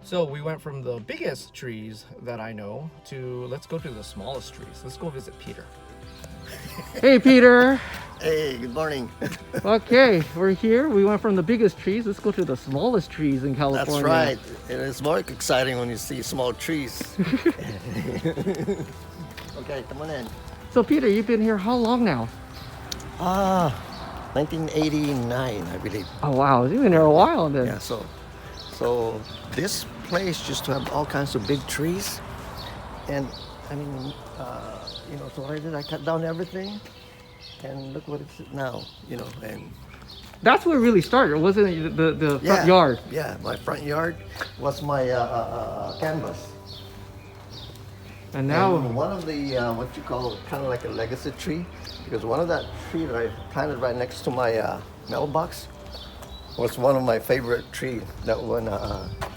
So we went from the biggest trees that I know to let's go to the smallest trees. Let's go visit Peter. Hey, Peter. Hey, good morning. Okay, we're here. We went from the biggest trees. Let's go to the smallest trees in California. That's right. And it's more exciting when you see small trees. Okay, come on in. So, Peter, you've been here how long now? 1989, I believe. Oh, wow. You've been here a while then. Yeah, so this place used to have all kinds of big trees. And I mean, so what I did, I cut down everything. And look what it's now, and That's where it really started, wasn't it? The front yard. Yeah, my front yard was my canvas. And now, And one of the, what you call kind of like a legacy tree, because one of that tree that I planted right next to my mailbox was one of my favorite trees that won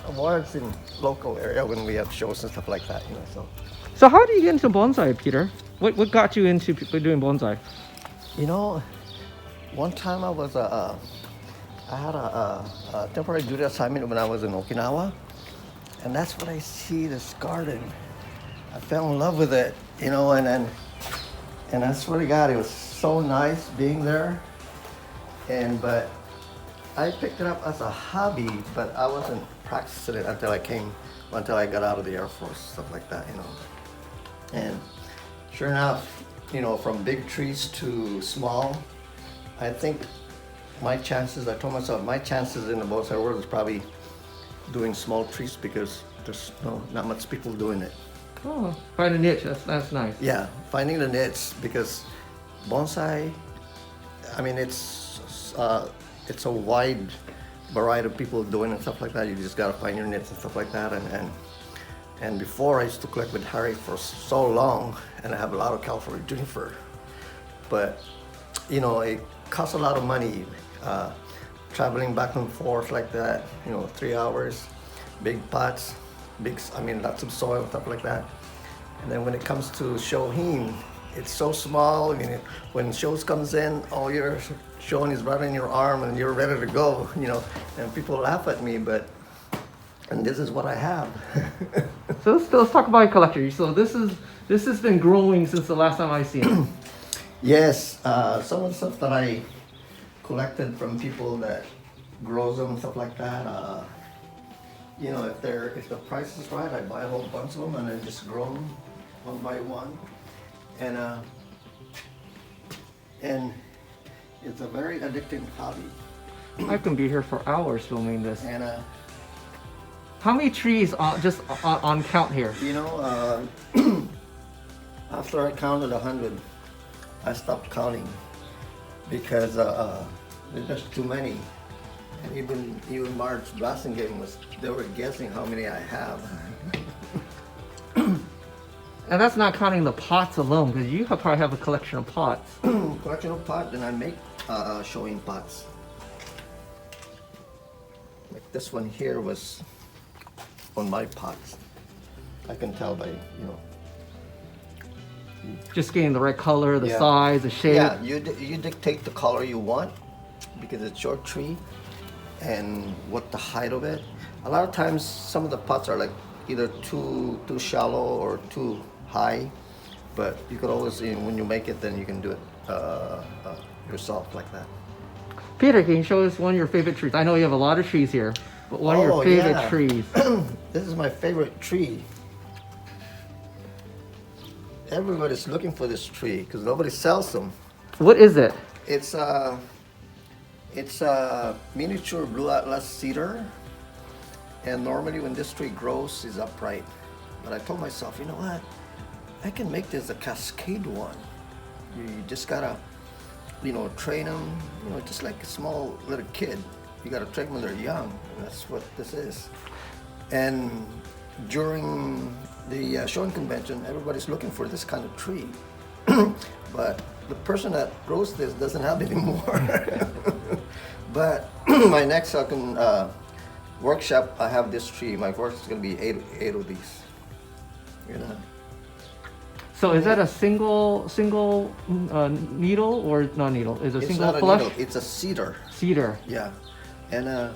awards in local area when we have shows and stuff like that, so how did you get into bonsai, Peter? What got you into doing bonsai? One time I was I had a temporary duty assignment when I was in Okinawa, and that's when I see this garden. I fell in love with it, and I swear to God, it was so nice being there. But I picked it up as a hobby, but I wasn't practicing it until I got out of the Air Force, stuff like that, And sure enough, from big trees to small, I think I told myself my chances in the bonsai world is probably doing small trees because there's not much people doing it. Oh, find a niche. That's nice. Yeah, finding the niche because bonsai, I mean, it's a wide variety of people doing it and stuff like that. You just gotta find your niche and stuff like that. And before I used to collect with Harry for so long, and I have a lot of California juniper, but it costs a lot of money traveling back and forth like that. 3 hours, big pots, lots of soil and stuff like that. And then when it comes to Shohin, it's so small. When shows comes in, all your Shohin is right in your arm and you're ready to go. And people laugh at me, and this is what I have. So let's talk about your collection. So this has been growing since the last time I seen it. Yes, some of the stuff that I collected from people that grows them and stuff like that. If the price is right, I buy a whole bunch of them and I just grow them one by one. And it's a very addicting hobby. I can be here for hours filming this. And how many trees on count here? After I counted 100, I stopped counting because there's just too many. And even Marge Blassingame they were guessing how many I have. And that's not counting the pots alone, because you probably have a collection of pots. Collection of pots, and I make showing pots. Like this one here was on my pots. I can tell by, Just getting the right color, the size, the shape. Yeah, you dictate the color you want because it's your tree and what the height of it. A lot of times some of the pots are like either too shallow or too high, but you could always, when you make it, then you can do it yourself like that. Peter, can you show us one of your favorite trees? I know you have a lot of trees here, but one of your favorite trees. This is my favorite tree. Everybody's looking for this tree because nobody sells them. What is it? It's a miniature blue atlas cedar, and normally when this tree grows, it's upright. But I told myself, you know what? I can make this a cascade one. You just gotta, train them, just like a small little kid. You gotta train when they're young, and that's what this is. And during the Shohin convention, everybody's looking for this kind of tree. But the person that grows this doesn't have it anymore. But my next workshop, I have this tree. My work is going to be eight of these. So is that a single needle or not needle? Is it a It's single not a flush? needle, it's a cedar. Cedar. Yeah, and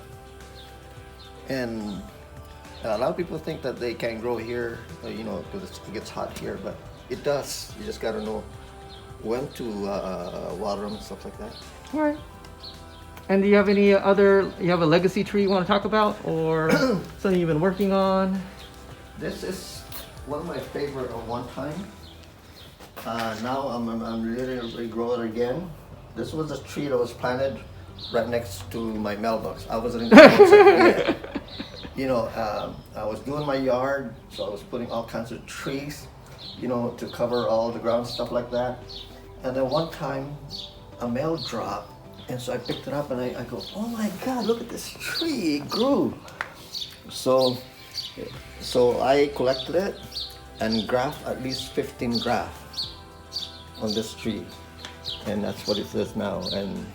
A lot of people think that they can't grow here, because it gets hot here, but it does. You just gotta know when to water them and stuff like that. All right. And do you have any other? You have a legacy tree you want to talk about, or something you've been working on? This is one of my favorite of one time. Now I'm literally growing it again. This was a tree that was planted right next to my mailbox. I wasn't in the bonsai yet. I was doing my yard, so I was putting all kinds of trees, to cover all the ground, stuff like that. And then one time, a mail dropped, and so I picked it up and I go, oh my God, look at this tree, it grew. So I collected it and grafted at least 15 grafts on this tree, and that's what it is now. And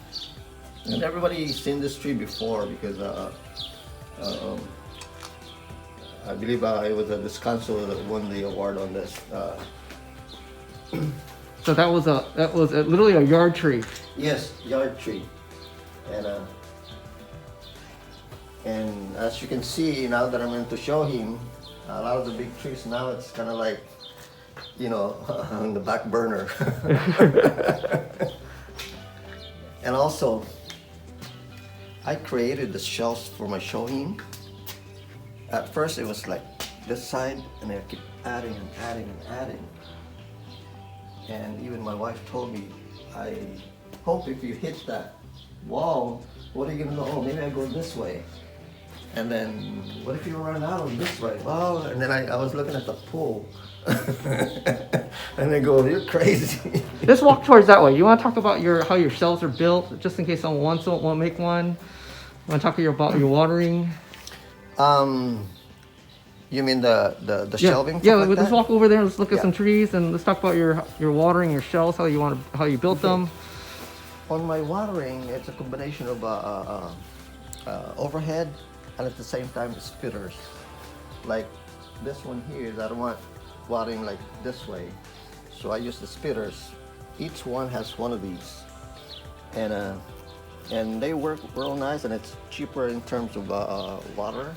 everybody's seen this tree before because I believe it was a Descanso that won the award on this. So that was literally a yard tree. Yes, yard tree, and as you can see now that I'm into Shohin, a lot of the big trees now it's kind of like, on the back burner. And also, I created the shelves for my Shohin. At first it was like this side, and I keep adding and adding and adding. And even my wife told me, I hope if you hit that wall, what are you gonna do? Oh, maybe I go this way. And then, what if you run out of this way? Well, and then I was looking at the pool. And I go, you're crazy. Let's walk towards that way. You want to talk about how your shelves are built, just in case someone wants to make one? You want to talk about your watering? You mean the shelving? Yeah, like let's that? walk over there. Let's look at Yeah. some trees and let's talk about your watering, your shells, how you built them. On my watering, it's a combination of overhead and at the same time spitters. Like this one here, I don't want watering like this way, so I use the spitters. Each one has one of these, and they work real nice, and it's cheaper in terms of water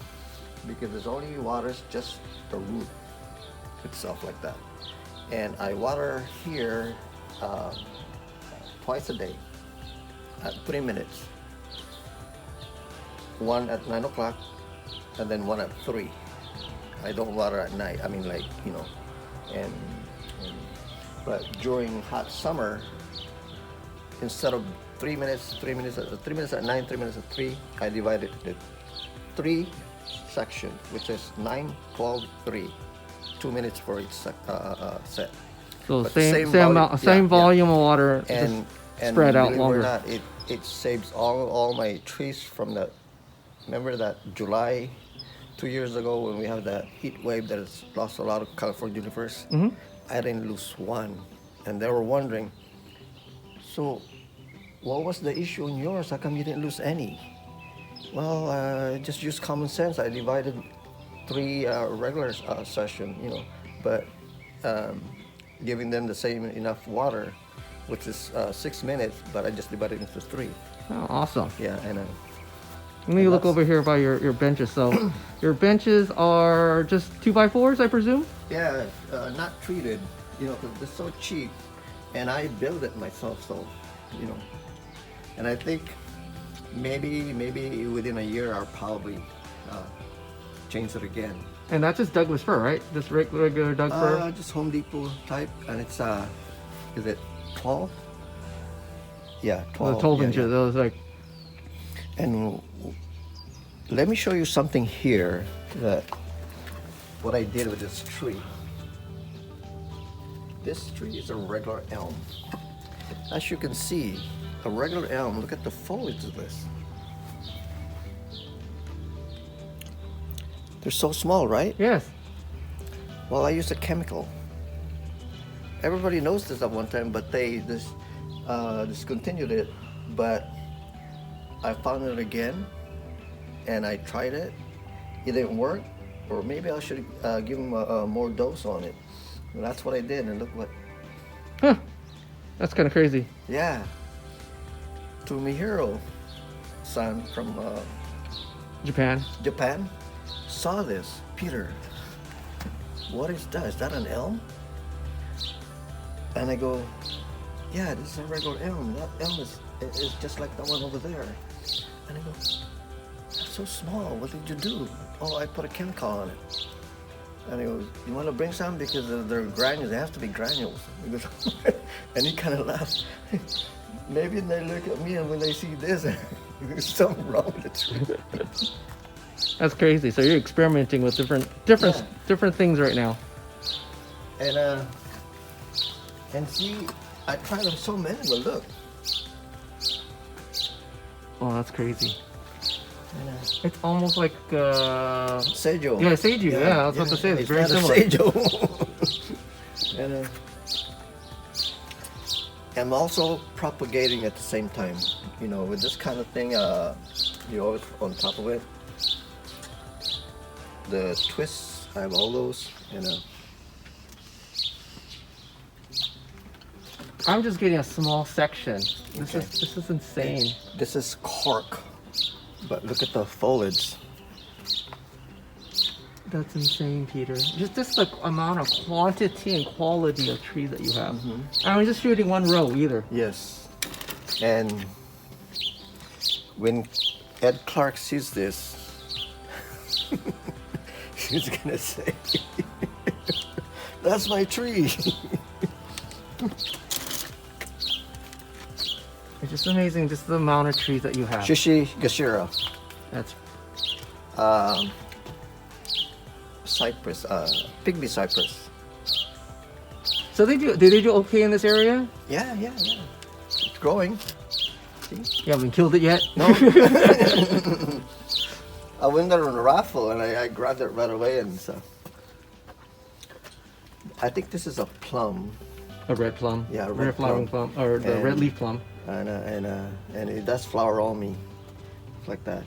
because there's only waters just the root itself like that. And I water here twice a day at 3 minutes. One at 9 o'clock and then one at 3. I don't water at night. I mean, and but during hot summer, instead of 3 minutes, 3 minutes at 9, 3 minutes at 3, I divided it 3 section, which is 9, 12, 3. 2 minutes for each set. So But same volume, volume of water, and spread out believe it or longer. not, it saves all my trees from the. Remember that July 2 years ago when we had that heat wave that has lost a lot of California junipers? Mm-hmm. I didn't lose one, and they were wondering. So, what was the issue in yours? How come you didn't lose any? Well, just use common sense. I divided 3 regular session, but giving them the same enough water, which is 6 minutes, but I just divided into 3. Oh, awesome. Yeah, and Let me look over here by your benches. So your benches are just 2x4s, I presume? yeah, not treated, because they're so cheap, and I build it myself, so, and I think maybe within a year I'll probably change it again. And that's just Douglas fir, right? Just regular Doug fir? Just Home Depot type, and it's is it 12? Yeah, 12. The 12 yeah, inches. yeah. Those like. And let me show you something here that what I did with this tree. This tree is a regular elm. As you can see, a regular elm, look at the foliage of this. They're so small, right? Yes. Well, I used a chemical. Everybody knows this at one time, but they discontinued it. But I found it again, and I tried it. It didn't work, or maybe I should give them a more dose on it. And that's what I did, and look what. Huh. That's kind of crazy. Yeah. To Mihiro-san from Japan. Japan, saw this. Peter, what is that? Is that an elm? And I go, yeah, this is a regular elm. That elm is just like the one over there. And I go, that's so small. What did you do? Oh, I put a chemical on it. And he goes, you want to bring some? Because they're granules. They have to be granules. He goes, and he kind of laughed. Maybe they look at me and when they see this, there's something wrong with the tree. That's crazy. So you're experimenting with different things right now. And see, I tried so many, but look. Oh, that's crazy. And, It's almost like Seijo. yeah, seiju. Yeah, I was about to say it's very not a similar. Seijo. And I'm also propagating at the same time. You know, with this kind of thing, you always on top of it. The twists, I have all those. I'm just getting a small section. Okay. This is insane. This is cork, but look at the foliage. That's insane, Peter. Just the amount of quantity and quality of trees that you have. I'm just shooting one row either. Yes, and when Ed Clark sees this, he's gonna say, "That's my tree." It's just amazing, just the amount of trees that you have. Shishi Gashira, That's cypress, pygmy cypress. so did they do okay in this area? Yeah. It's growing. See? You haven't killed it yet? No. I went there on a raffle and I grabbed it right away, and so I think this is a plum. A red plum. Yeah, a red red flowering plum. plum, or the And- red leaf plum. And it does flower on me, like that.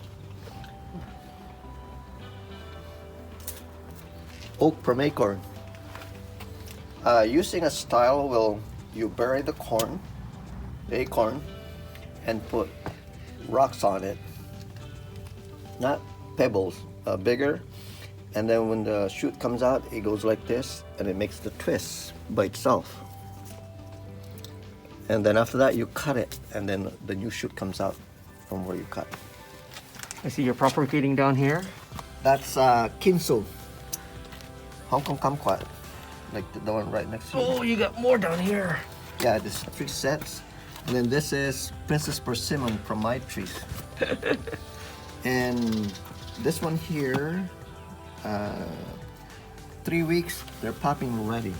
Oak from acorn. Using a style, you bury the acorn, and put rocks on it, not pebbles, bigger. And then when the shoot comes out, it goes like this, and it makes the twist by itself. And then after that, you cut it, and then the new shoot comes out from where you cut. I see you're propagating down here. That's Kinso, Hong Kong kumquat, like the one right next to you. Oh, you got more down here. Yeah, there's 3 sets. And then this is Princess Persimmon from my trees. And this one here, 3 weeks, they're popping already.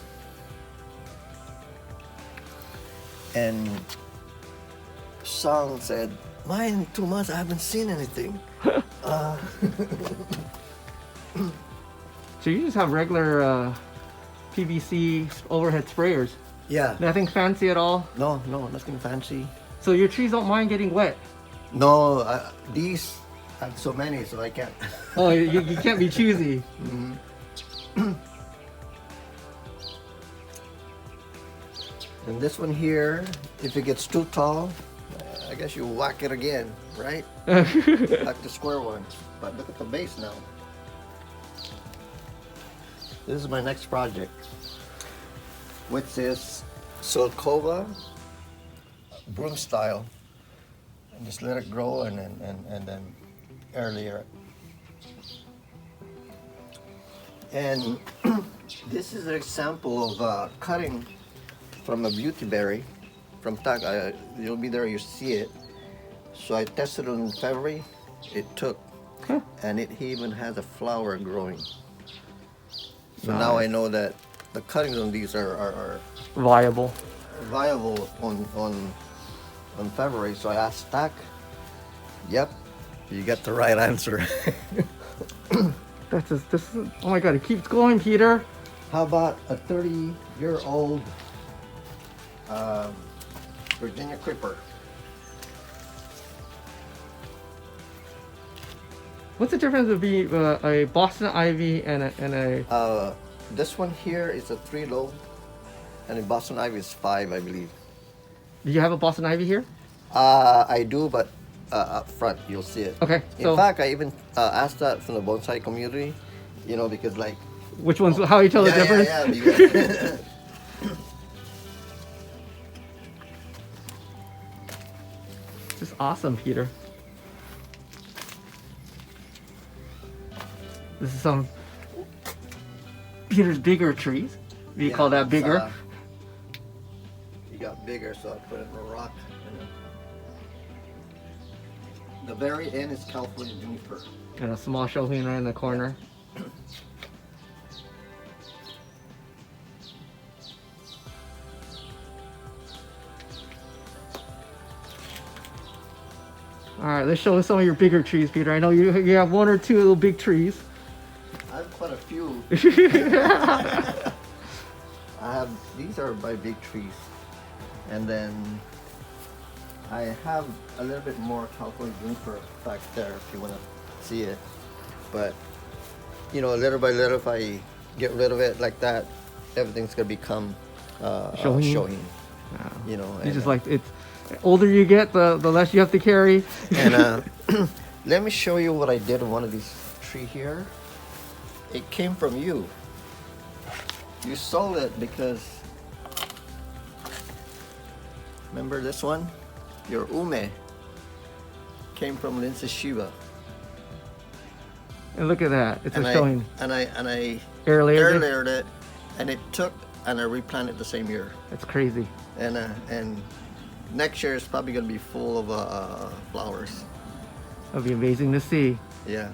And Song said, mine 2 months, I haven't seen anything. So you just have regular PVC overhead sprayers. Yeah. Nothing fancy at all. No, nothing fancy. So your trees don't mind getting wet. No, these I have so many, so I can't. Oh, you can't be choosy. And this one here, if it gets too tall, I guess you whack it again, right? Like the square one. But look at the base now. This is my next project, which is Sulcova broom style. And just let it grow and then air layer it. And this is an example of cutting from a beauty berry from Tag. You'll be there, you see it. So I tested it in February. It took, and it even has a flower growing. So now I know that the cuttings on these are Viable. viable on February. So I asked Tack. Yep, you got the right answer. This is, oh my god, it keeps going, Peter. How about a 30-year-old Virginia creeper? What's the difference between a Boston ivy and a This one here is a 3 low, and the Boston ivy is 5, I believe. do you have a Boston ivy here? I do, but up front. You'll see it. Okay, In so- fact, I even asked that from the bonsai community, you know, because like. Which ones? How you tell the difference? Yeah, because, This is awesome, Peter. This is some Peter's bigger trees. We Yeah, call that it's, bigger. You got bigger, so I put it in a rock. The very end is California juniper. And a small Shohin right in the corner. All right, let's show us some of your bigger trees, Peter. I know you have one or two little big trees. I have quite a few. These are my big trees. And then I have a little bit more California juniper back there if you want to see it. But, you know, little by little, if I get rid of it like that, everything's going to become Shohin. Wow. You know. You and, just like it's older you get, the less you have to carry. And let me show you what I did on one of these tree here. It came from you. You sold it because, remember this one? Your ume came from Lindsay Shiva. And look at that, it's And a I, Shohin. and I Air layered it? layered it, and it took, and I replanted the same year. That's crazy. And next year is probably gonna be full of flowers. That'd be amazing to see. Yeah,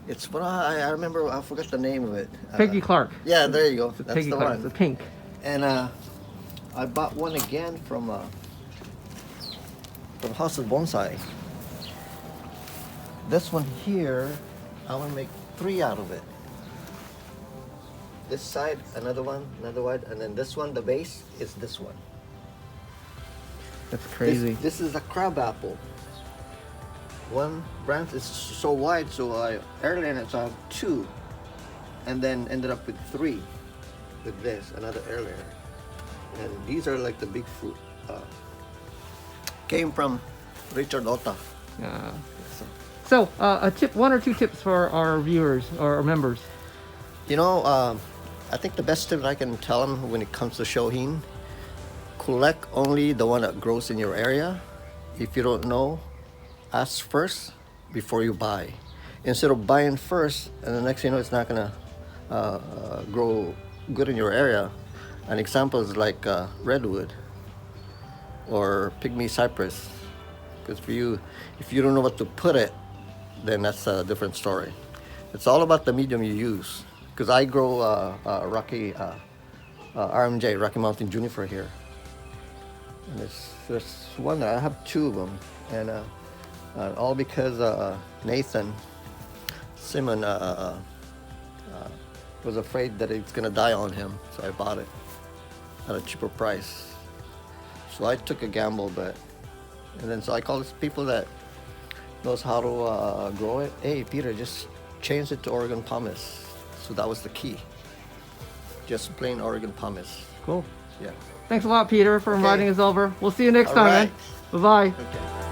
it's what I remember. I forgot the name of it. Peggy Clark. Yeah, there you go. It's a That's Peggy the Clark. one. It's a pink. And I bought one again from House of Bonsai. This one here, I want to make 3 out of it. This side, another one, and then this one, the base, is this one. That's crazy. This is a crab apple. One branch is so wide, so I airline it, so I have 2. And then ended up with 3 with this, another airlayer. And these are like the big fruit. Came from Richard Ota. So, a tip, 1 or 2 tips for our viewers or our members. You know, I think the best tip I can tell them when it comes to Shohin, collect only the one that grows in your area. If you don't know, ask first before you buy. Instead of buying first, and the next thing you know, it's not gonna grow good in your area. An example is like redwood or pygmy cypress. Because for you, if you don't know what to put it, then that's a different story. It's all about the medium you use. Because I grow Rocky RMJ, Rocky Mountain Juniper here. And there's one that I have 2 of them. And all because Nathan Simon was afraid that it's gonna die on him. So I bought it at a cheaper price. So I took a gamble, and then so I called people that knows how to grow it. Hey, Peter, just change it to Oregon pumice. So that was the key. Just plain Oregon pumice. Cool. Yeah. Thanks a lot, Peter, for inviting us over. We'll see you next All time, right. man. Bye-bye. Okay.